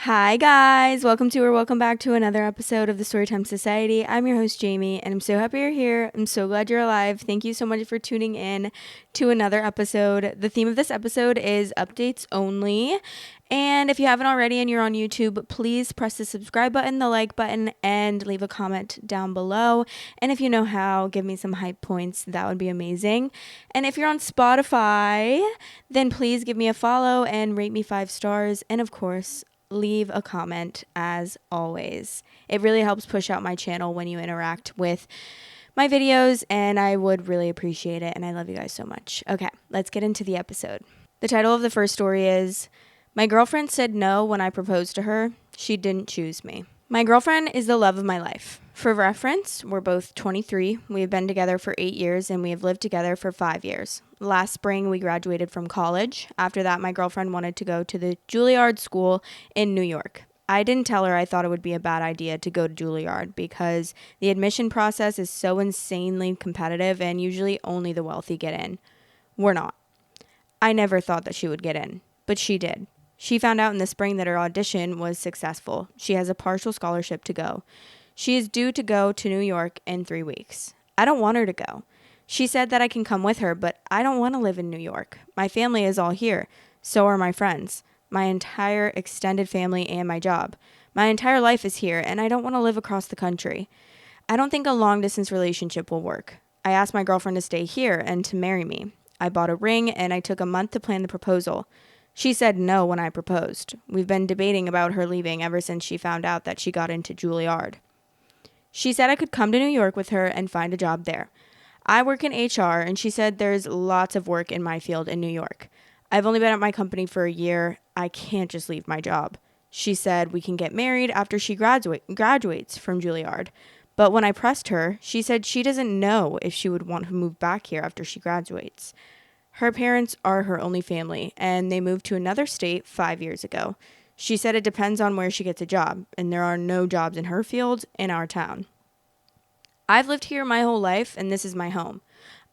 Hi guys, welcome back to another episode of the Storytime Society. I'm your host Jamie and I'm so happy you're here. I'm so glad you're alive. Thank you so much for tuning in to another episode. The theme of this episode is updates only. And if you haven't already and you're on YouTube, please press the subscribe button, the like button, and leave a comment down below. And if you know how, give me some hype points. That would be amazing. And if you're on Spotify, then please give me a follow and rate me 5 stars. And of course, leave a comment as always. It really helps push out my channel when you interact with my videos, and I would really appreciate it. And I love you guys so much. Okay, let's get into the episode. The title of the first story is My Girlfriend Said No When I Proposed to Her. She Didn't Choose Me. My girlfriend is the love of my life. For reference, we're both 23. We have been together for 8 years and we have lived together for 5 years. Last spring, we graduated from college. After that, my girlfriend wanted to go to the Juilliard school in New York. I didn't tell her I thought it would be a bad idea to go to Juilliard because the admission process is so insanely competitive and usually only the wealthy get in. We're not. I never thought that she would get in, but she did. She found out in the spring that her audition was successful. She has a partial scholarship to go. She is due to go to New York in 3 weeks. I don't want her to go. She said that I can come with her, but I don't want to live in New York. My family is all here. So are my friends, my entire extended family, and my job. My entire life is here, and I don't want to live across the country. I don't think a long-distance relationship will work. I asked my girlfriend to stay here and to marry me. I bought a ring, and I took a month to plan the proposal. She said no when I proposed. We've been debating about her leaving ever since she found out that she got into Juilliard. She said I could come to New York with her and find a job there. I work in HR, and she said there's lots of work in my field in New York. I've only been at my company for a year. I can't just leave my job. She said we can get married after she graduates from Juilliard. But when I pressed her, she said she doesn't know if she would want to move back here after she graduates. Her parents are her only family, and they moved to another state 5 years ago. She said it depends on where she gets a job, and there are no jobs in her field in our town. I've lived here my whole life, and this is my home.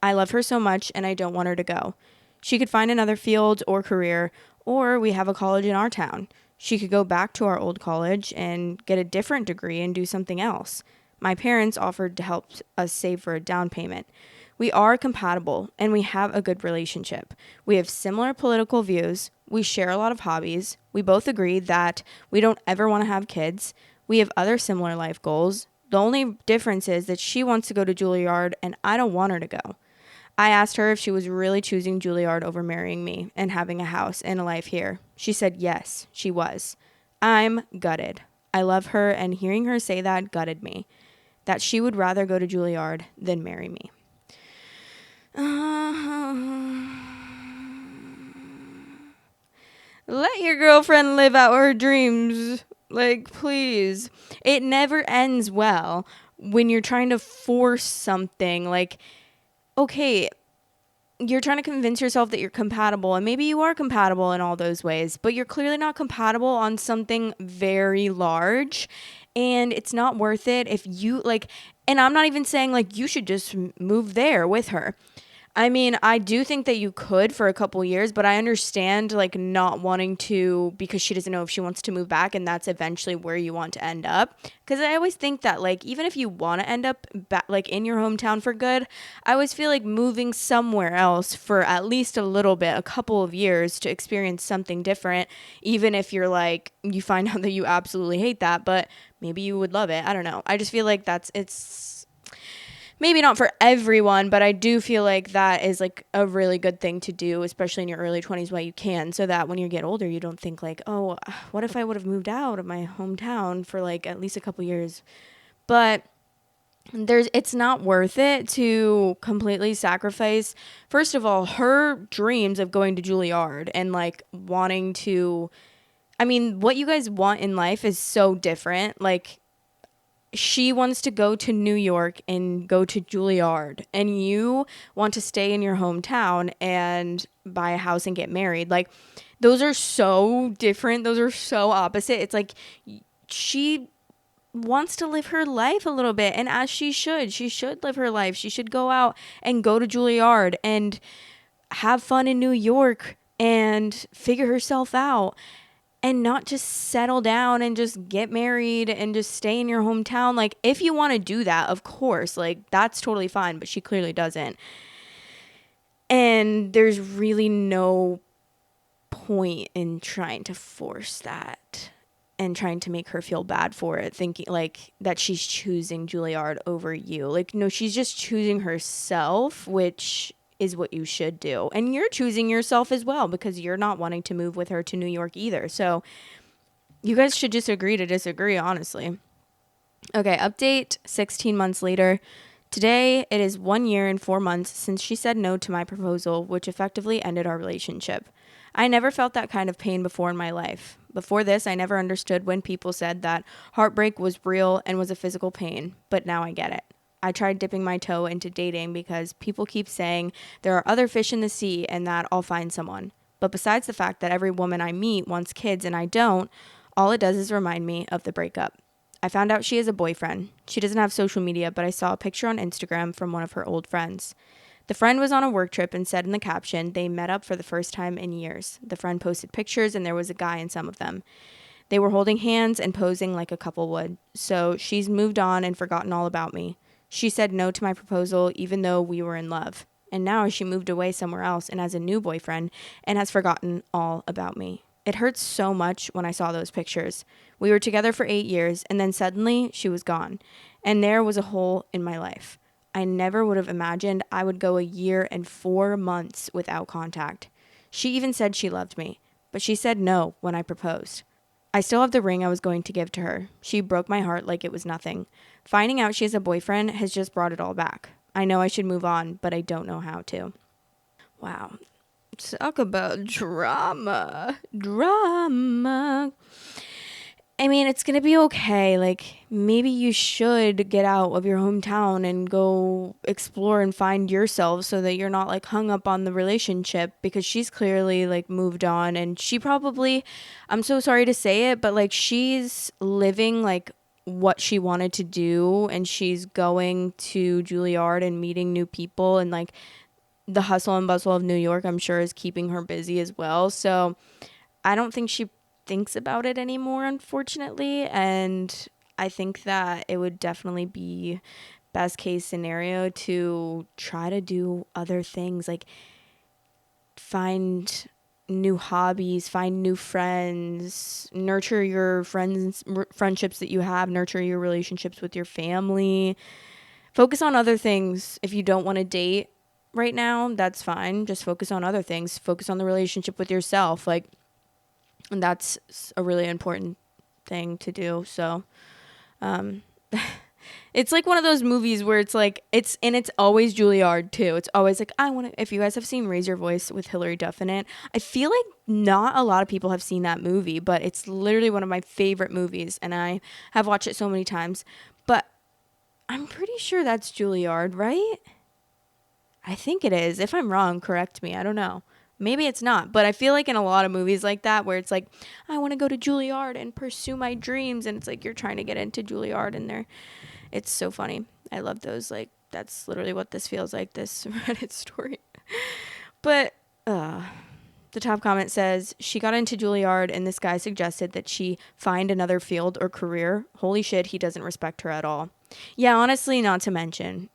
I love her so much, and I don't want her to go. She could find another field or career, or we have a college in our town. She could go back to our old college and get a different degree and do something else. My parents offered to help us save for a down payment. We are compatible and we have a good relationship. We have similar political views. We share a lot of hobbies. We both agree that we don't ever want to have kids. We have other similar life goals. The only difference is that she wants to go to Juilliard and I don't want her to go. I asked her if she was really choosing Juilliard over marrying me and having a house and a life here. She said yes, she was. I'm gutted. I love her, and hearing her say that gutted me. That she would rather go to Juilliard than marry me. Let your girlfriend live out her dreams. Like, please. It never ends well when you're trying to force something. Like, okay, you're trying to convince yourself that you're compatible, and maybe you are compatible in all those ways, but you're clearly not compatible on something very large, and it's not worth it if you, like, and I'm not even saying, like, you should just move there with her. I mean, I do think that you could for a couple years, but I understand like not wanting to because she doesn't know if she wants to move back, and that's eventually where you want to end up. Because I always think that like even if you want to end up like in your hometown for good, I always feel like moving somewhere else for at least a little bit, a couple of years to experience something different, even if you're like you find out that you absolutely hate that, but maybe you would love it. I don't know. I just feel like it's maybe not for everyone, but I do feel like that is like a really good thing to do, especially in your early 20s while you can, so that when you get older, you don't think like, oh, what if I would have moved out of my hometown for like at least a couple years? But it's not worth it to completely sacrifice, first of all, her dreams of going to Juilliard and like wanting to, I mean, what you guys want in life is so different. Like, she wants to go to New York and go to Juilliard, and you want to stay in your hometown and buy a house and get married. Like, those are so different. Those are so opposite. It's like she wants to live her life a little bit, and as she should live her life. She should go out and go to Juilliard and have fun in New York and figure herself out. and not just settle down and just get married and just stay in your hometown. Like, if you want to do that, of course, like, that's totally fine, but she clearly doesn't. And there's really no point in trying to force that and trying to make her feel bad for it, thinking like that she's choosing Juilliard over you. Like, no, she's just choosing herself, which is what you should do. And you're choosing yourself as well, because you're not wanting to move with her to New York either. So you guys should just agree to disagree, honestly. Okay, update 16 months later. Today, it is 1 year and 4 months since she said no to my proposal, which effectively ended our relationship. I never felt that kind of pain before in my life. Before this, I never understood when people said that heartbreak was real and was a physical pain, but now I get it. I tried dipping my toe into dating because people keep saying there are other fish in the sea and that I'll find someone. But besides the fact that every woman I meet wants kids and I don't, all it does is remind me of the breakup. I found out she has a boyfriend. She doesn't have social media, but I saw a picture on Instagram from one of her old friends. The friend was on a work trip and said in the caption they met up for the first time in years. The friend posted pictures and there was a guy in some of them. They were holding hands and posing like a couple would. So she's moved on and forgotten all about me. She said no to my proposal even though we were in love. And now she moved away somewhere else and has a new boyfriend and has forgotten all about me. It hurts so much when I saw those pictures. We were together for 8 years and then suddenly she was gone. And there was a hole in my life. I never would have imagined I would go 1 year and 4 months without contact. She even said she loved me, but she said no when I proposed. I still have the ring I was going to give to her. She broke my heart like it was nothing. Finding out she has a boyfriend has just brought it all back. I know I should move on, but I don't know how to. Wow. Talk about drama. Drama. I mean, it's going to be okay. Like, maybe you should get out of your hometown and go explore and find yourself so that you're not like hung up on the relationship, because she's clearly like moved on and she probably, I'm so sorry to say it, but like she's living like what she wanted to do and she's going to Juilliard and meeting new people, and like the hustle and bustle of New York, I'm sure, is keeping her busy as well. So I don't think she thinks about it anymore, unfortunately. And I think that it would definitely be best case scenario to try to do other things, like find new hobbies, find new friends, nurture your friendships that you have, nurture your relationships with your family. Focus on other things. If you don't want to date right now, that's fine. Just focus on other things. Focus on the relationship with yourself. Like, and that's a really important thing to do. So, it's like one of those movies where it's like, it's always Juilliard too. It's always like, if you guys have seen Raise Your Voice with Hilary Duff in it, I feel like not a lot of people have seen that movie, but it's literally one of my favorite movies and I have watched it so many times. But I'm pretty sure that's Juilliard, right? I think it is. If I'm wrong, correct me. I don't know. Maybe it's not. But I feel like in a lot of movies like that where it's like, I want to go to Juilliard and pursue my dreams. And it's like you're trying to get into Juilliard and it's so funny. I love those. Like, that's literally what this feels like, this Reddit story. But the top comment says, she got into Juilliard and this guy suggested that she find another field or career. Holy shit, he doesn't respect her at all. Yeah, honestly, not to mention.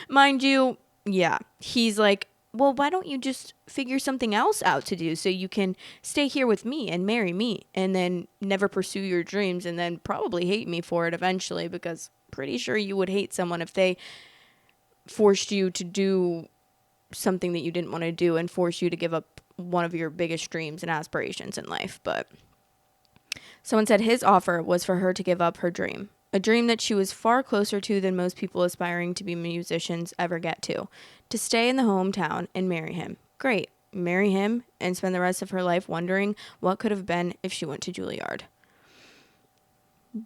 Mind you, yeah, he's like, well, why don't you just figure something else out to do so you can stay here with me and marry me and then never pursue your dreams and then probably hate me for it eventually, because pretty sure you would hate someone if they forced you to do something that you didn't want to do and force you to give up one of your biggest dreams and aspirations in life. But someone said his offer was for her to give up her dream, a dream that she was far closer to than most people aspiring to be musicians ever get to stay in the hometown and marry him. Great. Marry him and spend the rest of her life wondering what could have been if she went to Juilliard.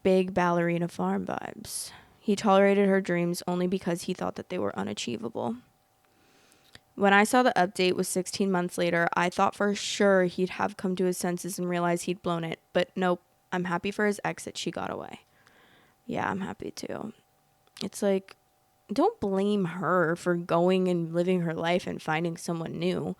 Big ballerina farm vibes. He tolerated her dreams only because he thought that they were unachievable. When I saw the update was 16 months later, I thought for sure he'd have come to his senses and realized he'd blown it. But nope, I'm happy for his ex that she got away. Yeah, I'm happy too. It's like, don't blame her for going and living her life and finding someone new.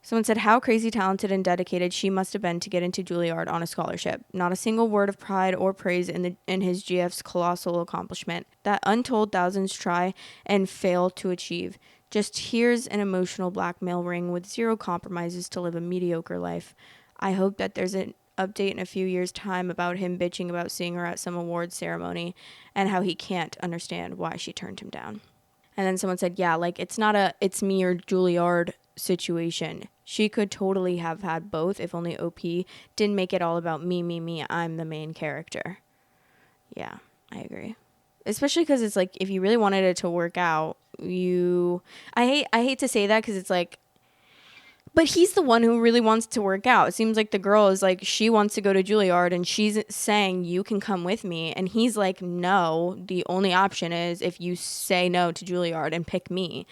Someone said how crazy talented and dedicated she must have been to get into Juilliard on a scholarship. Not a single word of pride or praise in his GF's colossal accomplishment that untold thousands try and fail to achieve. Just here's an emotional blackmail ring with zero compromises to live a mediocre life. I hope that there's an update in a few years' time about him bitching about seeing her at some awards ceremony and how he can't understand why she turned him down. And then someone said, yeah, like it's not a it's me or Juilliard situation. She could totally have had both if only OP didn't make it all about me. I'm the main character. Yeah, I agree. Especially because it's like if you really wanted it to work out, I hate to say that because it's like, but he's the one who really wants to work out. It seems like the girl is like, she wants to go to Juilliard and she's saying, you can come with me. And he's like, no, the only option is if you say no to Juilliard and pick me.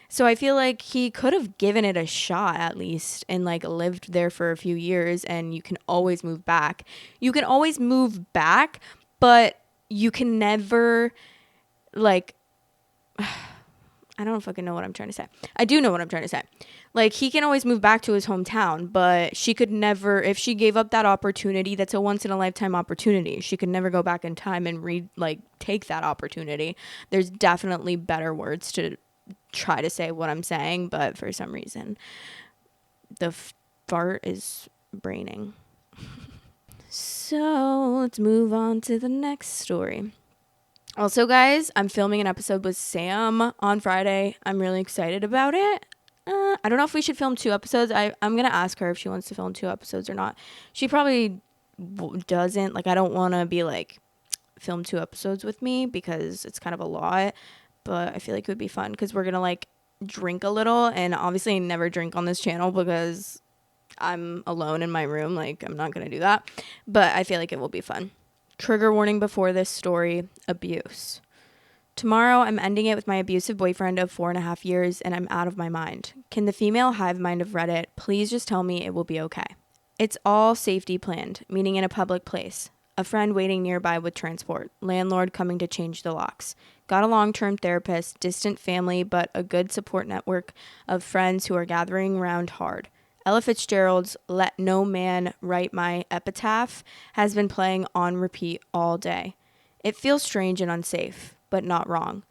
So I feel like he could have given it a shot at least and like lived there for a few years, and you can always move back. You can always move back, but you can never like I don't fucking know what I'm trying to say. I do know what I'm trying to say. Like, he can always move back to his hometown, but she could never, if she gave up that opportunity, that's a once in a lifetime opportunity. She could never go back in time and take that opportunity. There's definitely better words to try to say what I'm saying, but for some reason, the fart is braining. So let's move on to the next story. Also, guys, I'm filming an episode with Sam on Friday. I'm really excited about it. I don't know if we should film 2 episodes. I'm going to ask her if she wants to film 2 episodes or not. She probably doesn't. Like, I don't want to be like, film 2 episodes with me because it's kind of a lot. But I feel like it would be fun because we're going to like drink a little. And obviously I never drink on this channel because I'm alone in my room. Like, I'm not going to do that. But I feel like it will be fun. Trigger warning before this story: abuse. Tomorrow, I'm ending it with my abusive boyfriend of 4.5 years, and I'm out of my mind. Can the female hivemind of Reddit please just tell me it will be okay? It's all safety planned, meaning in a public place. A friend waiting nearby with transport. Landlord coming to change the locks. Got a long-term therapist, distant family, but a good support network of friends who are gathering around hard. Ella Fitzgerald's Let No Man Write My Epitaph has been playing on repeat all day. It feels strange and unsafe, but not wrong.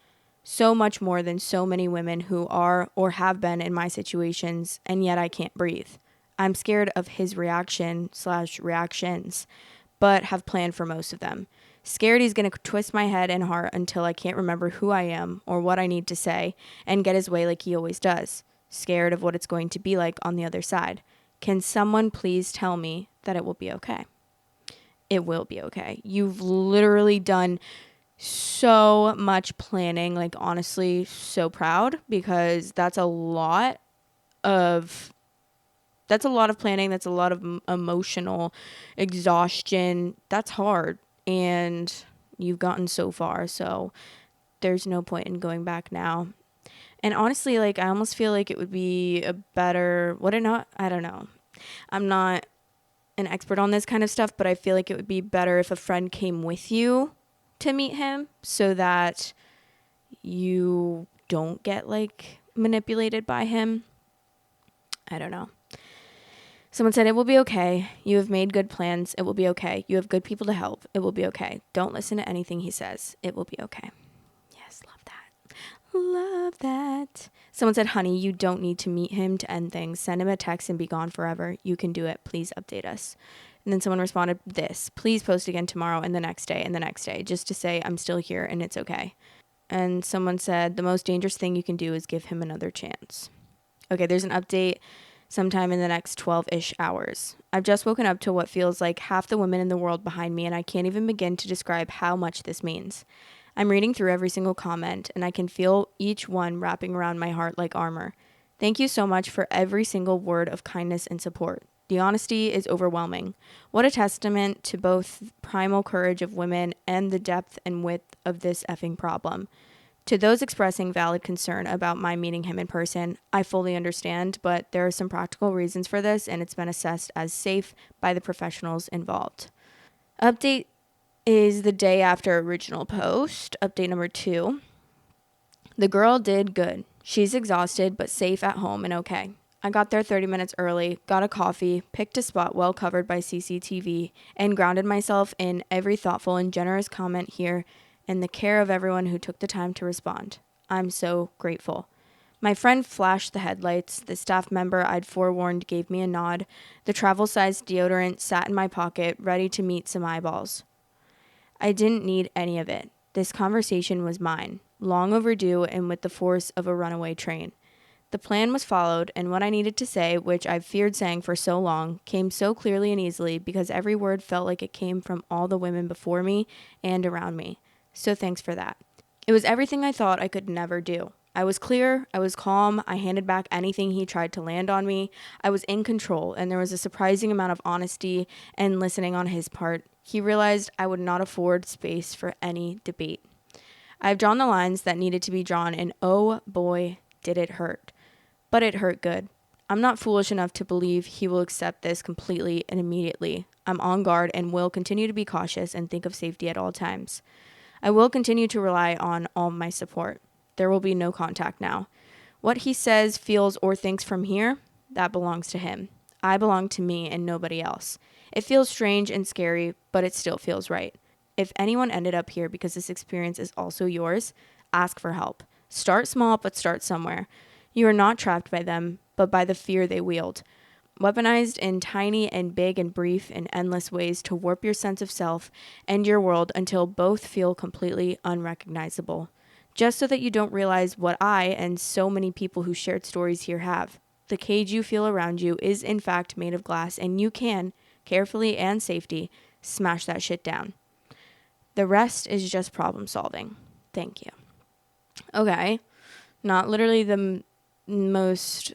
So much more than so many women who are or have been in my situations, and yet I can't breathe. I'm scared of his reaction/reactions, but have planned for most of them. Scared he's going to twist my head and heart until I can't remember who I am or what I need to say and get his way like he always does. Scared of what it's going to be like on the other side. Can someone please tell me that it will be okay? It will be okay. You've literally done so much planning. Like, honestly, so proud, because that's a lot of planning. That's a lot of emotional exhaustion. That's hard, and you've gotten so far, so there's no point in going back now. And honestly, like, I almost feel like it would be a better, would it not? I don't know. I'm not an expert on this kind of stuff, but I feel like it would be better if a friend came with you to meet him so that you don't get like manipulated by him. I don't know. Someone said, it will be okay. You have made good plans. It will be okay. You have good people to help. It will be okay. Don't listen to anything he says. It will be okay. Yes, love that. Love that. Someone said, honey, you don't need to meet him to end things. Send him a text and be gone forever. You can do it. Please update us. And then someone responded, this. Please post again tomorrow and the next day and the next day, just to say I'm still here and it's okay. And someone said, the most dangerous thing you can do is give him another chance. Okay, there's an update sometime in the next 12-ish hours. I've just woken up to what feels like half the women in the world behind me, and I can't even begin to describe how much this means. I'm reading through every single comment, and I can feel each one wrapping around my heart like armor. Thank you so much for every single word of kindness and support. The honesty is overwhelming. What a testament to both primal courage of women and the depth and width of this effing problem. To those expressing valid concern about my meeting him in person, I fully understand, but there are some practical reasons for this, and it's been assessed as safe by the professionals involved. Update is the day after original post. Update number 2. The girl did good. She's exhausted, but safe at home and okay. I got there 30 minutes early, got a coffee, picked a spot well covered by CCTV, and grounded myself in every thoughtful and generous comment here and the care of everyone who took the time to respond. I'm so grateful. My friend flashed the headlights. The staff member I'd forewarned gave me a nod. The travel-sized deodorant sat in my pocket, ready to meet some eyeballs. I didn't need any of it. This conversation was mine, long overdue and with the force of a runaway train. The plan was followed, and what I needed to say, which I've feared saying for so long, came so clearly and easily because every word felt like it came from all the women before me and around me. So thanks for that. It was everything I thought I could never do. I was clear, I was calm, I handed back anything he tried to land on me. I was in control, and there was a surprising amount of honesty and listening on his part. He realized I would not afford space for any debate. I've drawn the lines that needed to be drawn, and oh boy, did it hurt. But it hurt good. I'm not foolish enough to believe he will accept this completely and immediately. I'm on guard and will continue to be cautious and think of safety at all times. I will continue to rely on all my support. There will be no contact now. What he says, feels, or thinks from here, that belongs to him. I belong to me and nobody else. It feels strange and scary, but it still feels right. If anyone ended up here because this experience is also yours, ask for help. Start small, but start somewhere. You are not trapped by them, but by the fear they wield. Weaponized in tiny and big and brief and endless ways to warp your sense of self and your world until both feel completely unrecognizable. Just so that you don't realize what I and so many people who shared stories here have. The cage you feel around you is in fact made of glass, and you can, carefully and safety, smash that shit down. The rest is just problem solving. Thank you. Okay. Not literally the most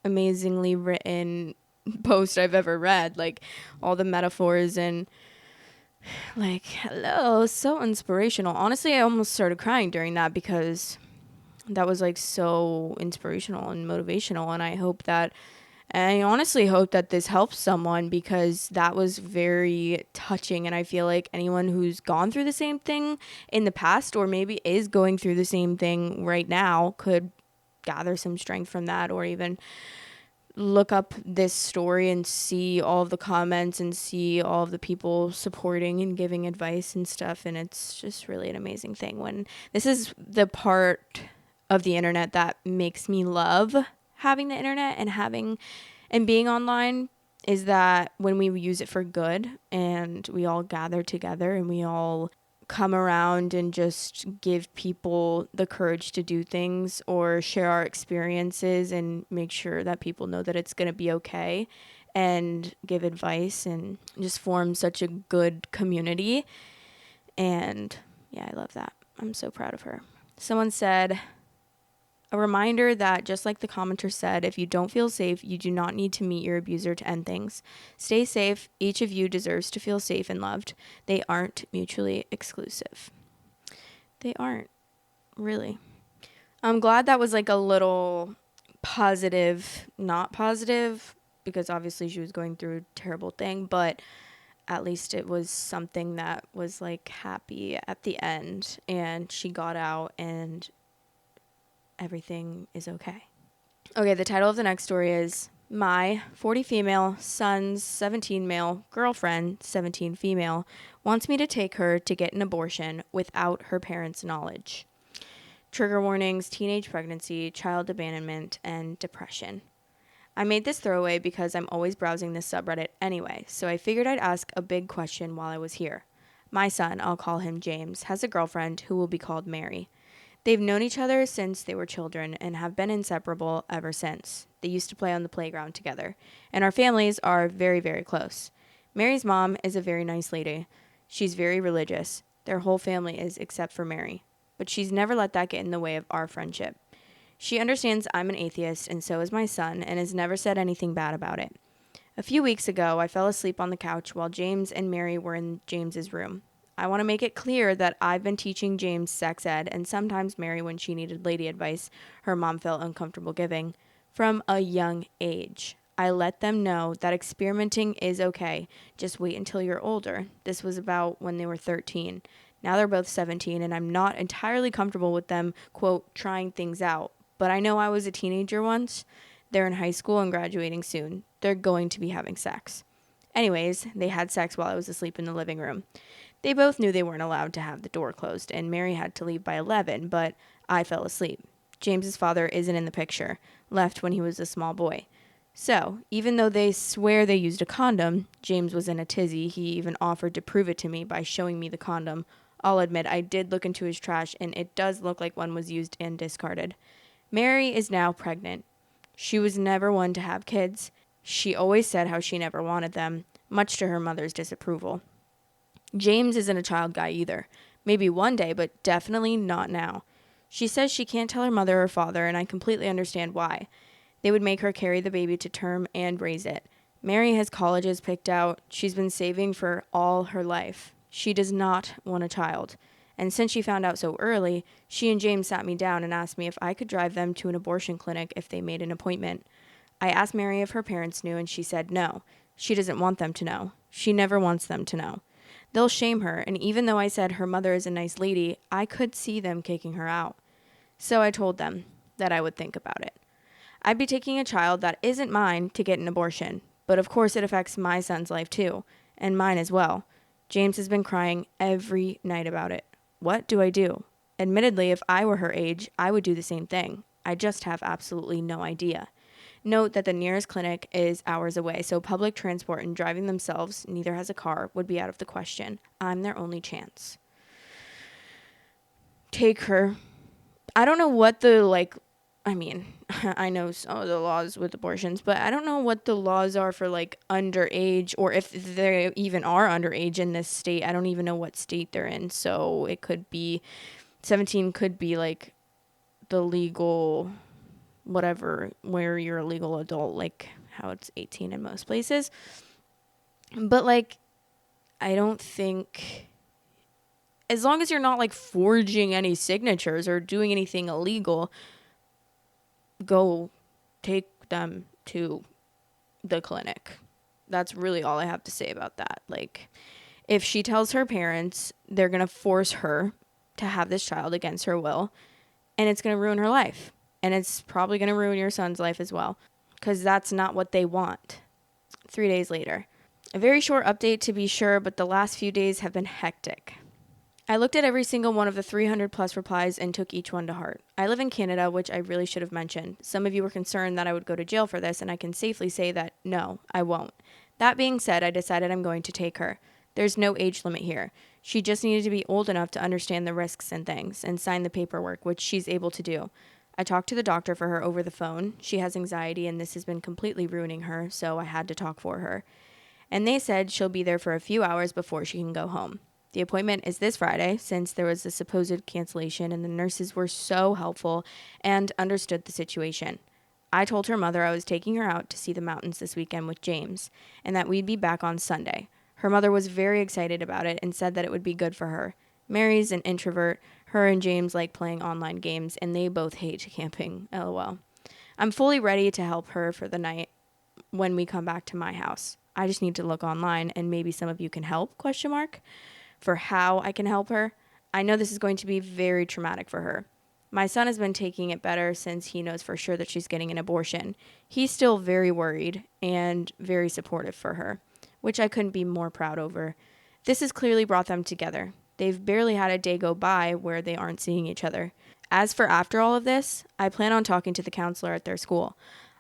amazingly written post I've ever read. Like, all the metaphors and like, hello, so inspirational. Honestly, I almost started crying during that because that was like so inspirational and motivational. And I honestly hope that this helps someone because that was very touching. And I feel like anyone who's gone through the same thing in the past or maybe is going through the same thing right now could gather some strength from that, or even look up this story and see all of the comments and see all of the people supporting and giving advice and stuff. And it's just really an amazing thing when this is the part of the internet that makes me love having the internet and being online, is that when we use it for good and we all gather together and we all come around and just give people the courage to do things or share our experiences and make sure that people know that it's going to be okay and give advice and just form such a good community. And yeah, I love that. I'm so proud of her. Someone said, a reminder that just like the commenter said, if you don't feel safe, you do not need to meet your abuser to end things. Stay safe. Each of you deserves to feel safe and loved. They aren't mutually exclusive. They aren't, really. I'm glad that was like a little positive, not positive, because obviously she was going through a terrible thing, but at least it was something that was like happy at the end and she got out and everything is okay. Okay, the title of the next story is My 40 female, son's 17 male, girlfriend, 17 female, wants me to take her to get an abortion without her parents' knowledge. Trigger warnings, teenage pregnancy, child abandonment, and depression. I made this throwaway because I'm always browsing this subreddit anyway, so I figured I'd ask a big question while I was here. My son, I'll call him James, has a girlfriend who will be called Mary. They've known each other since they were children and have been inseparable ever since. They used to play on the playground together, and our families are very, very close. Mary's mom is a very nice lady. She's very religious. Their whole family is except for Mary, but she's never let that get in the way of our friendship. She understands I'm an atheist, and so is my son, and has never said anything bad about it. A few weeks ago, I fell asleep on the couch while James and Mary were in James's room. I want to make it clear that I've been teaching James sex ed, and sometimes Mary when she needed lady advice her mom felt uncomfortable giving, from a young age. I let them know that experimenting is okay. Just wait until you're older. This was about when they were 13. Now they're both 17, and I'm not entirely comfortable with them, quote, trying things out. But I know I was a teenager once. They're in high school and graduating soon. They're going to be having sex. Anyways, they had sex while I was asleep in the living room. They both knew they weren't allowed to have the door closed, and Mary had to leave by 11, but I fell asleep. James's father isn't in the picture, left when he was a small boy. So, even though they swear they used a condom, James was in a tizzy. He even offered to prove it to me by showing me the condom. I'll admit I did look into his trash, and it does look like one was used and discarded. Mary is now pregnant. She was never one to have kids. She always said how she never wanted them, much to her mother's disapproval. James isn't a child guy either. Maybe one day, but definitely not now. She says she can't tell her mother or father, and I completely understand why. They would make her carry the baby to term and raise it. Mary has colleges picked out. She's been saving for all her life. She does not want a child. And since she found out so early, she and James sat me down and asked me if I could drive them to an abortion clinic if they made an appointment. I asked Mary if her parents knew, and she said no. She doesn't want them to know. She never wants them to know. They'll shame her, and even though I said her mother is a nice lady, I could see them kicking her out. So I told them that I would think about it. I'd be taking a child that isn't mine to get an abortion, but of course it affects my son's life too, and mine as well. James has been crying every night about it. What do I do? Admittedly, if I were her age, I would do the same thing. I just have absolutely no idea. Note that the nearest clinic is hours away, so public transport and driving themselves, neither has a car, would be out of the question. I'm their only chance. Take her. I don't know what the, I know some of the laws with abortions, but I don't know what the laws are for, underage, or if they even are underage in this state. I don't even know what state they're in, so it could be, 17 could be, the legal whatever, where you're a legal adult, like how it's 18 in most places. But I don't think, as long as you're not forging any signatures or doing anything illegal, go take them to the clinic. That's really all I have to say about that. If she tells her parents, they're going to force her to have this child against her will, and it's going to ruin her life. And it's probably going to ruin your son's life as well, because that's not what they want. 3 days later. A very short update to be sure, but the last few days have been hectic. I looked at every single one of the 300 plus replies and took each one to heart. I live in Canada, which I really should have mentioned. Some of you were concerned that I would go to jail for this, and I can safely say that no, I won't. That being said, I decided I'm going to take her. There's no age limit here. She just needed to be old enough to understand the risks and things and sign the paperwork, which she's able to do. I talked to the doctor for her over the phone. She has anxiety, and this has been completely ruining her, so I had to talk for her. And they said she'll be there for a few hours before she can go home. The appointment is this Friday, since there was a supposed cancellation, and the nurses were so helpful and understood the situation. I told her mother I was taking her out to see the mountains this weekend with James, and that we'd be back on Sunday. Her mother was very excited about it and said that it would be good for her. Mary's an introvert. Her and James like playing online games, and they both hate camping, LOL. I'm fully ready to help her for the night when we come back to my house. I just need to look online, and maybe some of you can help, for how I can help her. I know this is going to be very traumatic for her. My son has been taking it better since he knows for sure that she's getting an abortion. He's still very worried and very supportive for her, which I couldn't be more proud over. This has clearly brought them together. They've barely had a day go by where they aren't seeing each other. As for after all of this, I plan on talking to the counselor at their school.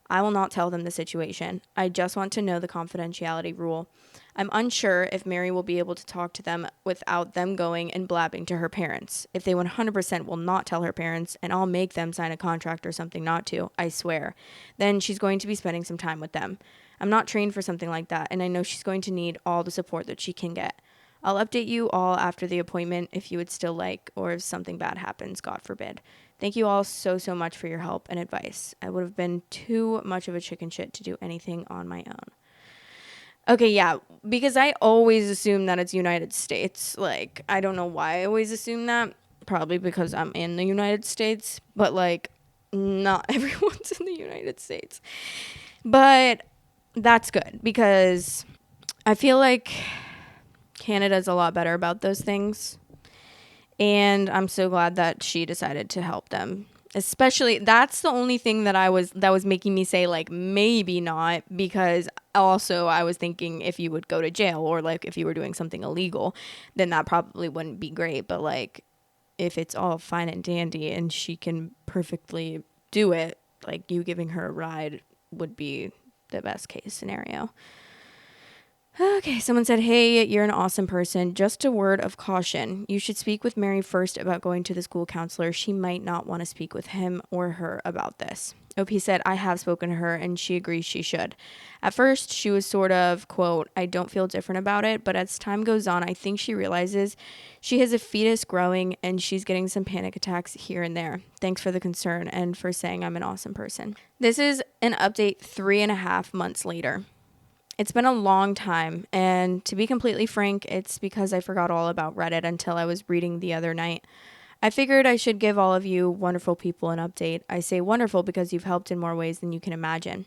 I will not tell them the situation. I just want to know the confidentiality rule. I'm unsure if Mary will be able to talk to them without them going and blabbing to her parents. If they 100% will not tell her parents, and I'll make them sign a contract or something not to, I swear, then she's going to be spending some time with them. I'm not trained for something like that, and I know she's going to need all the support that she can get. I'll update you all after the appointment if you would still like, or if something bad happens, God forbid. Thank you all so much for your help and advice. I would have been too much of a chicken shit to do anything on my own. Okay, yeah, because I always assume that it's United States. I don't know why I always assume that. Probably because I'm in the United States, but not everyone's in the United States. But that's good because I feel like Canada's a lot better about those things. And I'm so glad that she decided to help them Especially, that's the only thing that was making me say like maybe not, because also I was thinking if you would go to jail or like if you were doing something illegal, then that probably wouldn't be great. But like if it's all fine and dandy and she can perfectly do it, like you giving her a ride would be the best case scenario. Okay, someone said, hey, you're an awesome person. Just a word of caution. You should speak with Mary first about going to the school counselor. She might not want to speak with him or her about this. OP said, I have spoken to her and she agrees she should. At first, she was sort of, quote, I don't feel different about it, but as time goes on, I think she realizes she has a fetus growing and she's getting some panic attacks here and there. Thanks for the concern and for saying I'm an awesome person. This is an update 3.5 months later. It's been a long time, and to be completely frank, it's because I forgot all about Reddit until I was reading the other night. I figured I should give all of you wonderful people an update. I say wonderful because you've helped in more ways than you can imagine.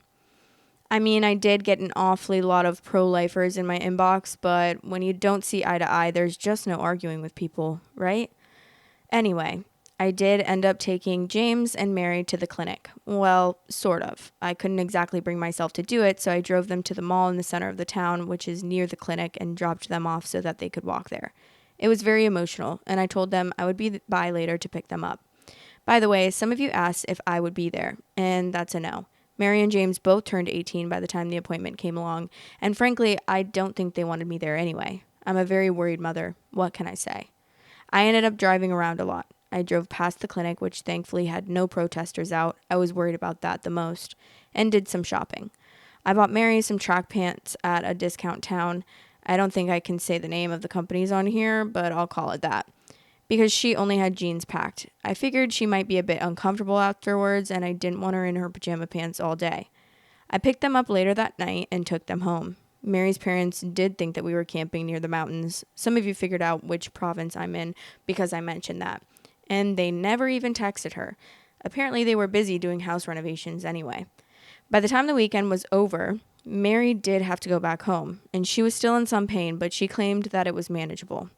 I mean, I did get an awfully lot of pro-lifers in my inbox, but when you don't see eye to eye, there's just no arguing with people, right? Anyway, I did end up taking James and Mary to the clinic. Well, sort of. I couldn't exactly bring myself to do it, so I drove them to the mall in the center of the town, which is near the clinic, and dropped them off so that they could walk there. It was very emotional, and I told them I would be by later to pick them up. By the way, some of you asked if I would be there, and that's a no. Mary and James both turned 18 by the time the appointment came along, and frankly, I don't think they wanted me there anyway. I'm a very worried mother. What can I say? I ended up driving around a lot. I drove past the clinic, which thankfully had no protesters out. I was worried about that the most. And did some shopping. I bought Mary some track pants at a discount town. I don't think I can say the name of the companies on here, but I'll call it that. Because she only had jeans packed. I figured she might be a bit uncomfortable afterwards, and I didn't want her in her pajama pants all day. I picked them up later that night and took them home. Mary's parents did think that we were camping near the mountains. Some of you figured out which province I'm in because I mentioned that. And they never even texted her. Apparently they were busy doing house renovations anyway. By the time the weekend was over, Mary did have to go back home, and she was still in some pain, but she claimed that it was manageable.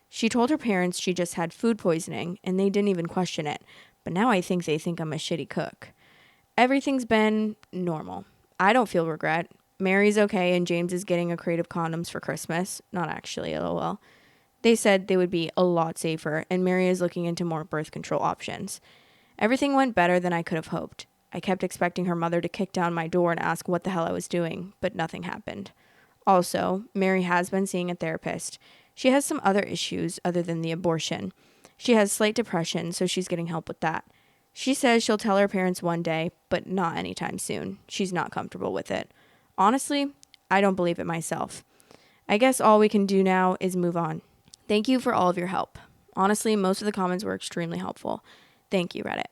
She told her parents she just had food poisoning, and they didn't even question it. But now I think they think I'm a shitty cook. Everything's been normal. I don't feel regret. Mary's okay, and James is getting a crate of condoms for Christmas. Not actually, lol. They said they would be a lot safer, and Mary is looking into more birth control options. Everything went better than I could have hoped. I kept expecting her mother to kick down my door and ask what the hell I was doing, but nothing happened. Also, Mary has been seeing a therapist. She has some other issues other than the abortion. She has slight depression, so she's getting help with that. She says she'll tell her parents one day, but not anytime soon. She's not comfortable with it. Honestly, I don't believe it myself. I guess all we can do now is move on. Thank you for all of your help. Honestly, most of the comments were extremely helpful. Thank you, Reddit.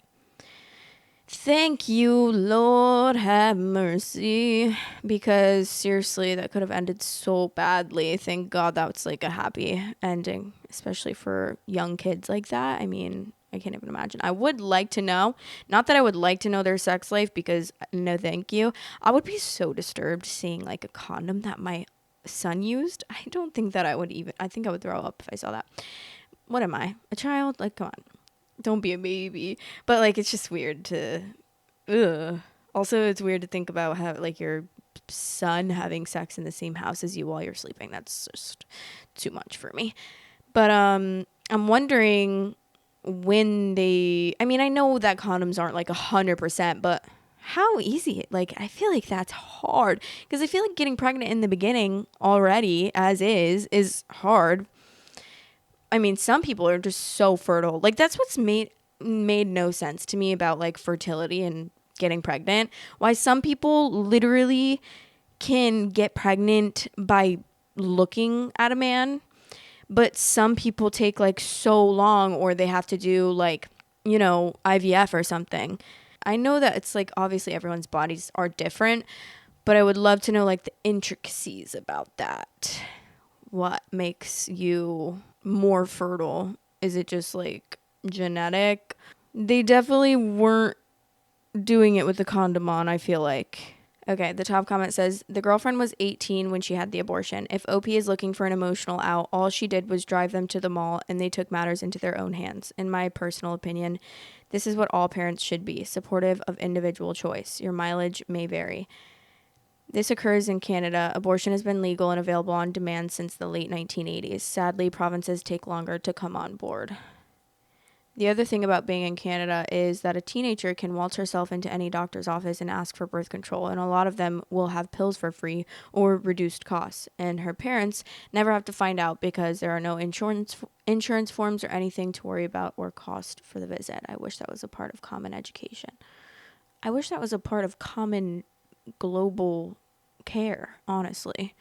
Thank you, Lord have mercy. Because seriously, that could have ended so badly. Thank God that's like a happy ending, especially for young kids like that. I mean, I can't even imagine. I would like to know, not that I would like to know their sex life, because no thank you. I would be so disturbed seeing like a condom that my son used. I don't think that I think I would throw up if I saw that. What am I, a child? Like, come on, don't be a baby. But like, it's just weird to also it's weird to think about how like your son having sex in the same house as you while you're sleeping. That's just too much for me. But I'm wondering when I mean, I know that condoms aren't like 100%, but how easy, like, I feel like that's hard, because I feel like getting pregnant in the beginning already as is hard. I mean, some people are just so fertile. Like, that's what's made no sense to me about like fertility and getting pregnant. Why some people literally can get pregnant by looking at a man, but some people take like so long, or they have to do like, IVF or something. I know that it's like obviously everyone's bodies are different, but I would love to know like the intricacies about that. What makes you more fertile? Is it just like genetic? They definitely weren't doing it with the condom on, I feel like. Okay, the top comment says, the girlfriend was 18 when she had the abortion. If OP is looking for an emotional out, all she did was drive them to the mall and they took matters into their own hands. In my personal opinion, this is what all parents should be, supportive of individual choice. Your mileage may vary. This occurs in Canada. Abortion has been legal and available on demand since the late 1980s. Sadly, provinces take longer to come on board. The other thing about being in Canada is that a teenager can waltz herself into any doctor's office and ask for birth control, and a lot of them will have pills for free or reduced costs, and her parents never have to find out because there are no insurance forms or anything to worry about or cost for the visit. I wish that was a part of common education. I wish that was a part of common global care, honestly.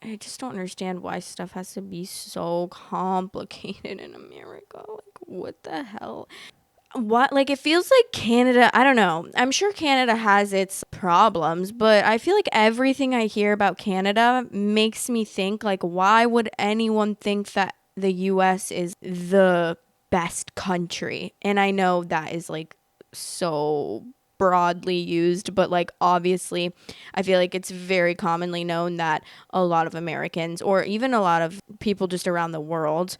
I just don't understand why stuff has to be so complicated in America. Like, what the hell? What? Like, it feels like Canada, I don't know. I'm sure Canada has its problems, but I feel like everything I hear about Canada makes me think, like, why would anyone think that the US is the best country? And I know that is, like, so broadly used, but like obviously I feel like it's very commonly known that a lot of Americans or even a lot of people just around the world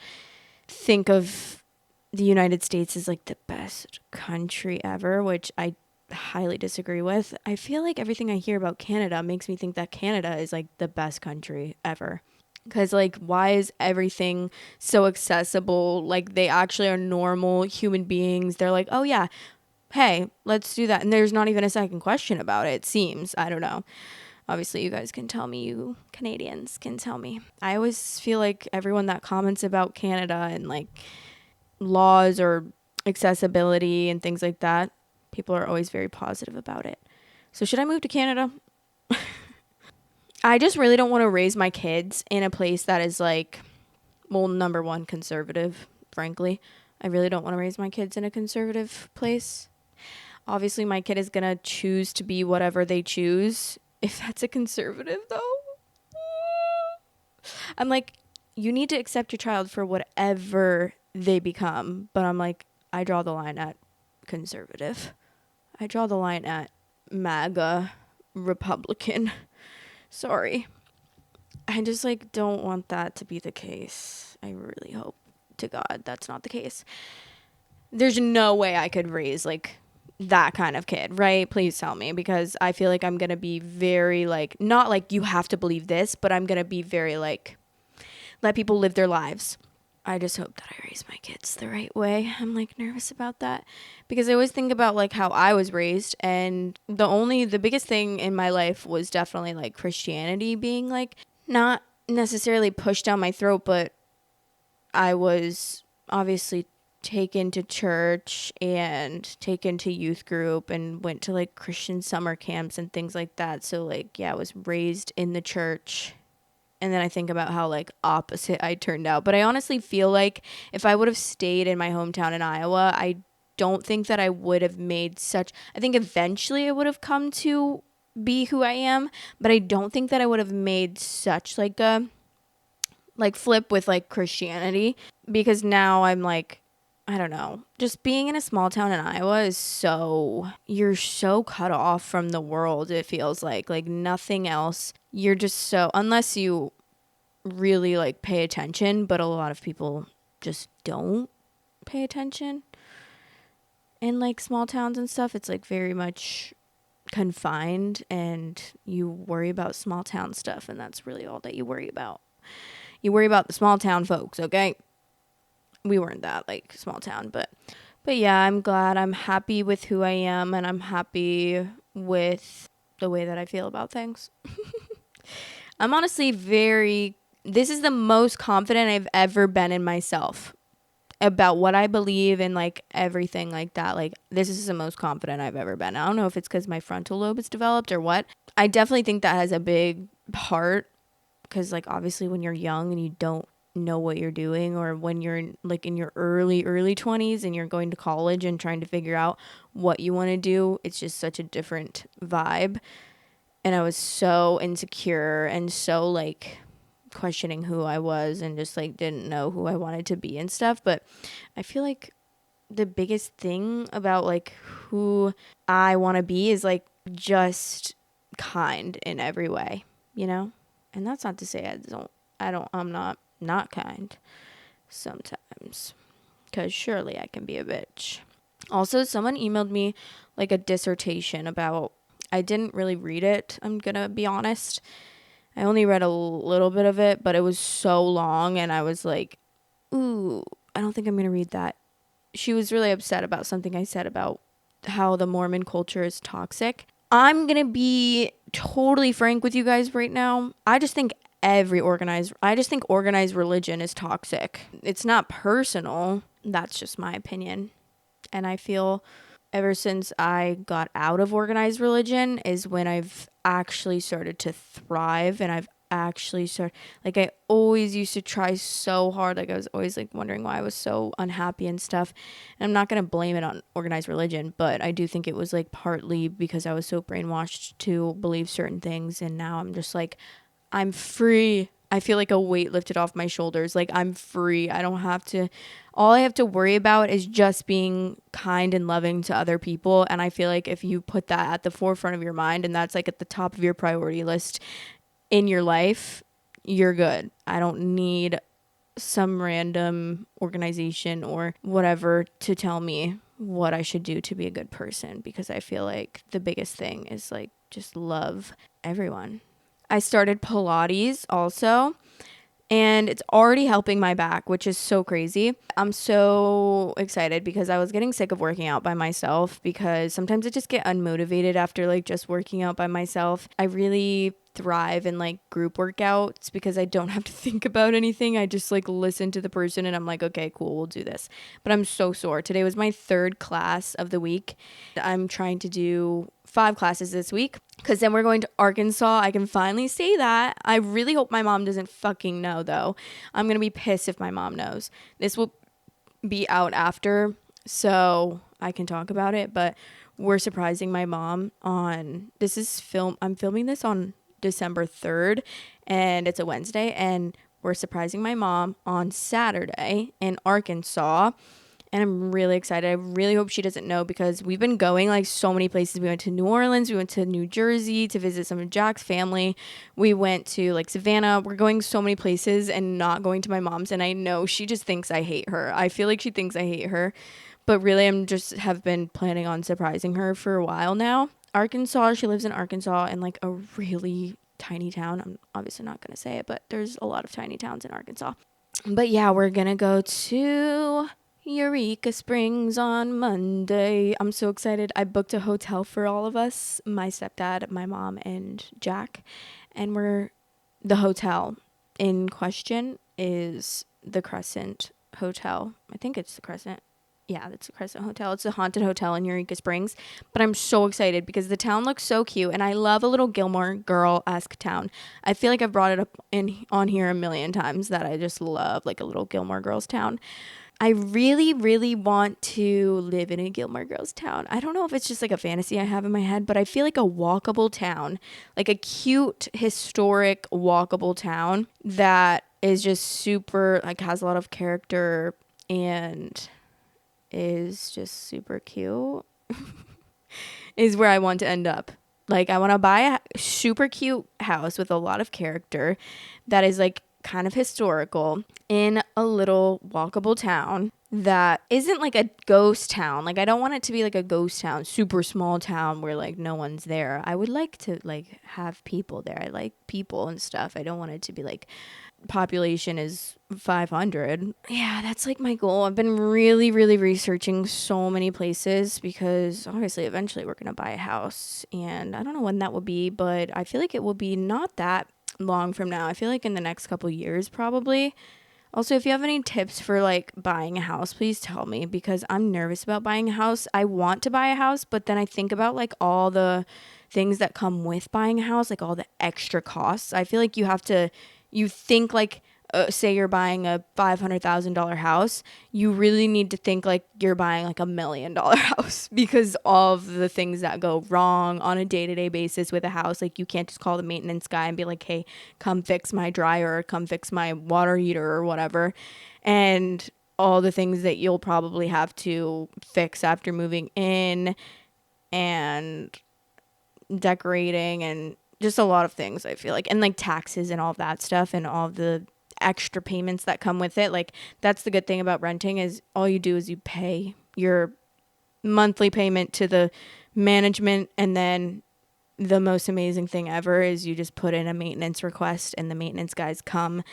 think of the United States as like the best country ever, which I highly disagree with. I feel like everything I hear about Canada makes me think that Canada is like the best country ever. Because, like, why is everything so accessible? Like, they actually are normal human beings. They're like, oh, yeah, hey, let's do that. And there's not even a second question about it, it seems. I don't know. Obviously, you guys can tell me, you Canadians can tell me. I always feel like everyone that comments about Canada and like laws or accessibility and things like that, people are always very positive about it. So should I move to Canada? I just really don't want to raise my kids in a place that is like, well, number one, conservative, frankly. I really don't want to raise my kids in a conservative place. Obviously, my kid is going to choose to be whatever they choose. If that's a conservative, though, I'm like, you need to accept your child for whatever they become. But I'm like, I draw the line at conservative. I draw the line at MAGA Republican. Sorry. I just like don't want that to be the case. I really hope to God that's not the case. There's no way I could raise like that kind of kid, right? Please tell me, because I feel like I'm going to be very like, not like you have to believe this, but I'm going to be very like, let people live their lives. I just hope that I raise my kids the right way. I'm like nervous about that because I always think about like how I was raised, and the biggest thing in my life was definitely like Christianity being like not necessarily pushed down my throat, but I was obviously taken to church and taken to youth group and went to like Christian summer camps and things like that. So like, yeah, I was raised in the church. And then I think about how like opposite I turned out. But I honestly feel like if I would have stayed in my hometown in Iowa, I don't think that I would have made I think eventually I would have come to be who I am, but I don't think that I would have made such like a like flip with like Christianity, because now I'm like, I don't know, just being in a small town in Iowa is you're so cut off from the world. It feels like nothing else. You're just unless you really like pay attention, but a lot of people just don't pay attention in like small towns and stuff. It's like very much confined and you worry about small town stuff, and that's really all that you worry about. You worry about the small town folks, okay? We weren't that like small town, but yeah, I'm glad. I'm happy with who I am, and I'm happy with the way that I feel about things. I'm honestly this is the most confident I've ever been in myself about what I believe and like everything like that. Like, this is the most confident I've ever been. I don't know if it's because my frontal lobe is developed or what. I definitely think that has a big part, because like obviously when you're young and you don't know what you're doing, or when you're in your early 20s and you're going to college and trying to figure out what you want to do, it's just such a different vibe. And I was so insecure and so like questioning who I was and just like didn't know who I wanted to be and stuff. But I feel like the biggest thing about like who I want to be is like just kind in every way, you know? And that's not to say I'm not kind sometimes, because surely I can be a bitch. Also, someone emailed me like a dissertation about, I didn't really read it, I'm gonna be honest. I only read a little bit of it, but it was so long and I was like, ooh, I don't think I'm gonna read that. She was really upset about something I said about how the Mormon culture is toxic. I'm gonna be totally frank with you guys right now. I just think organized religion is toxic. It's not personal. That's just my opinion. And I feel ever since I got out of organized religion is when I've actually started to thrive, and I've actually started, like, I always used to try so hard. Like, I was always like wondering why I was so unhappy and stuff. And I'm not going to blame it on organized religion, but I do think it was like partly because I was so brainwashed to believe certain things. And now I'm just like, I'm free. I feel like a weight lifted off my shoulders. Like, I'm free. I don't have to, all I have to worry about is just being kind and loving to other people. And I feel like if you put that at the forefront of your mind and that's like at the top of your priority list in your life, you're good. I don't need some random organization or whatever to tell me what I should do to be a good person, because I feel like the biggest thing is like just love everyone. I started Pilates also, and it's already helping my back, which is so crazy. I'm so excited because I was getting sick of working out by myself, because sometimes I just get unmotivated after like just working out by myself. I really thrive in like group workouts because I don't have to think about anything. I just like listen to the person and I'm like, okay, cool, we'll do this. But I'm so sore. Today was my third class of the week. I'm trying to do 5 classes this week, because then we're going to Arkansas. I can finally say that. I really hope my mom doesn't fucking know, though. I'm going to be pissed if my mom knows. This will be out after, so I can talk about it, but we're surprising my mom on, I'm filming this on December 3rd, and it's a Wednesday, and we're surprising my mom on Saturday in Arkansas. And I'm really excited. I really hope she doesn't know, because we've been going like so many places. We went to New Orleans. We went to New Jersey to visit some of Jack's family. We went to like Savannah. We're going so many places and not going to my mom's. And I know she just thinks I hate her. I feel like she thinks I hate her. But really, have been planning on surprising her for a while now. Arkansas, she lives in Arkansas in like a really tiny town. I'm obviously not going to say it, but there's a lot of tiny towns in Arkansas. But yeah, we're going to go to Eureka Springs on Monday. I'm so excited. I booked a hotel for all of us, my stepdad, my mom, and Jack. And the hotel in question is the Crescent Hotel. I think it's the Crescent. Yeah, it's the Crescent Hotel. It's a haunted hotel in Eureka Springs. But I'm so excited because the town looks so cute, and I love a little Gilmore Girl-esque town. I feel like I've brought it up on here a million times that I just love like a little Gilmore Girls town. I really, really want to live in a Gilmore Girls town. I don't know if it's just like a fantasy I have in my head, but I feel like a walkable town, like a cute, historic, walkable town that is just super, like, has a lot of character and is just super cute is where I want to end up. Like, I want to buy a super cute house with a lot of character that is like kind of historical in a little walkable town that isn't like a ghost town. Like, I don't want it to be like a ghost town, super small town where like no one's there. I would like to like have people there. I like people and stuff. I don't want it to be like population is 500. Yeah, that's like my goal. I've been really, really researching so many places because obviously eventually we're going to buy a house, and I don't know when that will be, but I feel like it will be not that long from now. I feel like in the next couple years probably. Also, if you have any tips for like buying a house, please tell me, because I'm nervous about buying a house. I want to buy a house, but then I think about like all the things that come with buying a house, like all the extra costs. I feel like you think like, say you're buying a $500,000 house, you really need to think like you're buying like $1 million house, because all of the things that go wrong on a day-to-day basis with a house. Like, you can't just call the maintenance guy and be like, hey, come fix my dryer, or come fix my water heater or whatever. And all the things that you'll probably have to fix after moving in, and decorating and just a lot of things, I feel like, and like taxes and all of that stuff and all the extra payments that come with it. Like, that's the good thing about renting, is all you do is you pay your monthly payment to the management, and then the most amazing thing ever is you just put in a maintenance request and the maintenance guys come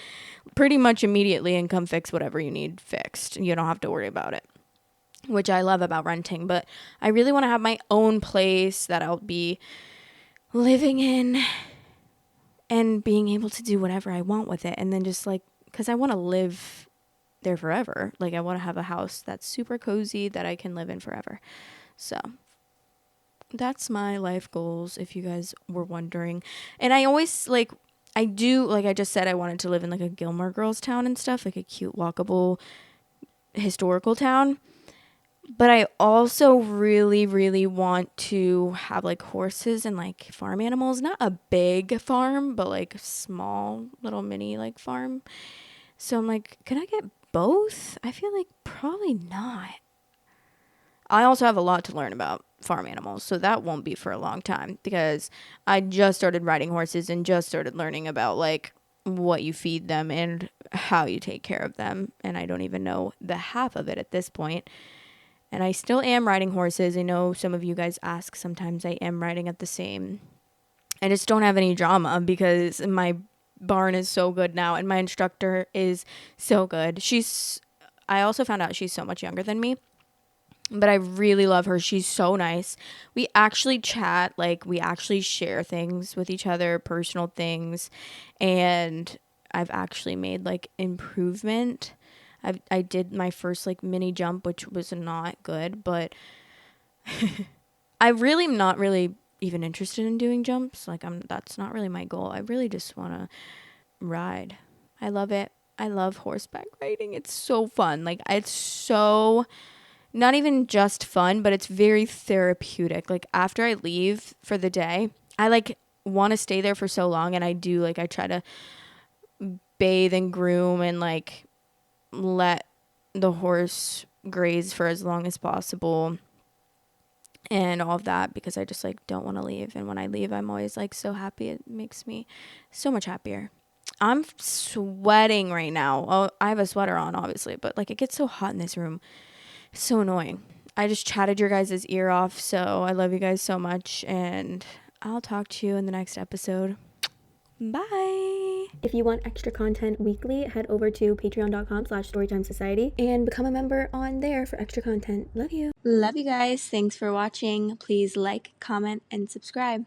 pretty much immediately and come fix whatever you need fixed. You don't have to worry about it, which I love about renting. But I really want to have my own place that I'll be living in and being able to do whatever I want with it. And then just like, because I want to live there forever. Like, I want to have a house that's super cozy that I can live in forever. So that's my life goals, if you guys were wondering. And I always like, I do, like I just said, I wanted to live in like a Gilmore Girls town and stuff, like a cute, walkable, historical town. But I also really, really want to have like horses and like farm animals. Not a big farm, but like small, little mini like farm. So I'm like, can I get both? I feel like probably not. I also have a lot to learn about farm animals, so that won't be for a long time, because I just started riding horses and just started learning about like what you feed them and how you take care of them, and I don't even know the half of it at this point. And I still am riding horses. I know some of you guys ask sometimes. I am riding at the same. I just don't have any drama because my barn is so good now and my instructor is so good. I also found out she's so much younger than me, but I really love her. She's so nice. We actually chat, like we actually share things with each other, personal things, and I've actually made like improvement. I did my first like mini jump, which was not good, but I really am not really even interested in doing jumps. Like, that's not really my goal. I really just want to ride. I love it. I love horseback riding. It's so fun. Like, it's so not even just fun, but it's very therapeutic. Like, after I leave for the day, I like want to stay there for so long, and I do, like, I try to bathe and groom and like let the horse graze for as long as possible and all of that, because I just like don't want to leave. And when I leave, I'm always like so happy. It makes me so much happier. I'm sweating right now. Oh, I have a sweater on, obviously, but like it gets so hot in this room. It's so annoying. I just chatted your guys' ear off, so I love you guys so much, and I'll talk to you in the next episode. Bye. If you want extra content weekly, head over to patreon.com/storytimesociety and become a member on there for extra content. Love you. Love you guys. Thanks for watching. Please like, comment, and subscribe.